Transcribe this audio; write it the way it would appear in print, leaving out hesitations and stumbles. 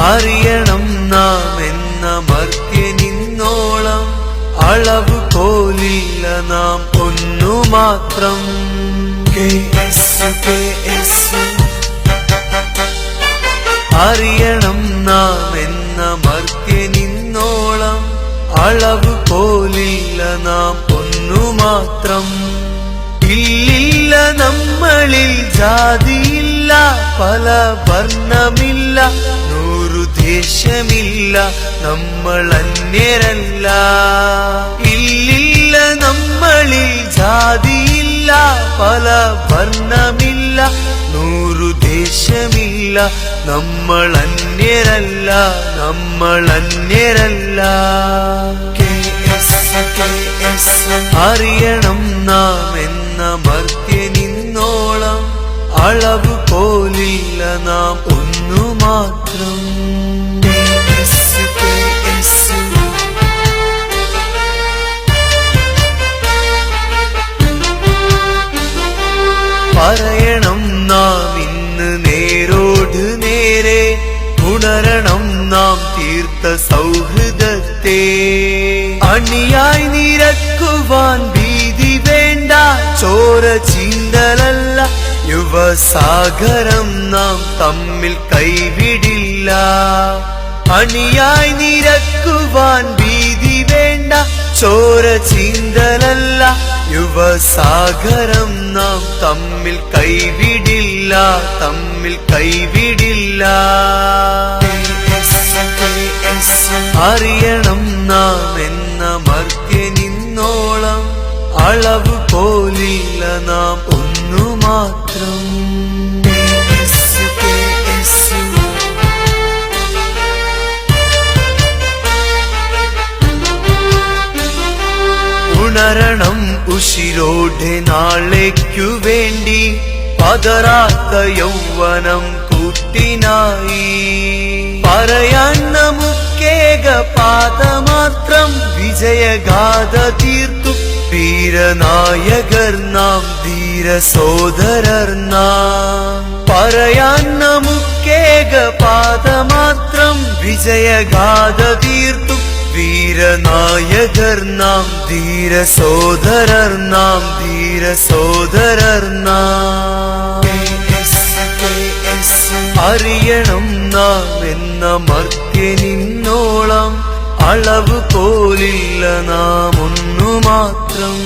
അറിയണം നാം എന്ന മർത്യനിന്നോളം അളവ് പോലില്ല നാം ഒന്നു മാത്രം. അറിയണം നാം എന്ന മർത്യനിന്നോളം അളവ് പോലില്ല നാം ഒന്നു മാത്രം. ഇല്ലില്ല നമ്മളിൽ ജാതിയില്ല, പല വർണ്ണമില്ല, നൂറു ദേശമില്ല, നമ്മൾ അന്യരല്ല. ഇല്ലില്ല നമ്മളിൽ ജാതിയില്ല, പല വർണ്ണമില്ല, നൂറു ദേശമില്ല, നമ്മൾ അന്യരല്ല, നമ്മൾ അന്യരല്ല. അറിയണം നാം എന്ന മർത്യനിന്നോളം അളവ് പോലില്ല നാം ഒന്നു മാത്രം. പറയണം നാം ഇന്ന് നേരോട് നേരെ, ഉണരണം നാം തീർത്ത സൗഹൃദത്തെ. അണിയായി നിരക്കുവാൻ ഭീതി വേണ്ട, ചോര ചീന്തലല്ല, യുവസാഗരം നാം തമ്മിൽ കൈവിടില്ല. അണിയായി നിരക്കുവാൻ ഭീതി വേണ്ട, ചോര ചീന്തലല്ല, യുവസാഗരം നാം തമ്മിൽ കൈവിടില്ല, തമ്മിൽ കൈവിടില്ല. അറിയണം നാം എന്ന മർത്യനിന്നോളം അളവ് പോലില്ല നാം ഒന്നു മാത്രം. ഉണരണം ഉശിരോടെ നാളേക്കു വേണ്ടി, പതറാത്ത യൗവനം കൂട്ടിനായി. പറയാൻ നമുക്കേക പാത മാത്രം, വിജയഗാഥ തീർത്തു വീരനായകർ നാം, ധീര സോദരർ നാം. പറയാൻ നമുക്കേക പാത മാത്രം, വിജയഗാഥ തീർത്തു വീരനായകർ നാം, ധീര സോദരർ നാം, ധീര സോദരർ നാം. അറിയണം നാം എന്ന മർത്യനിന്നോളം അളവ് പോലില്ല നാം ഒന്നു മാത്രം.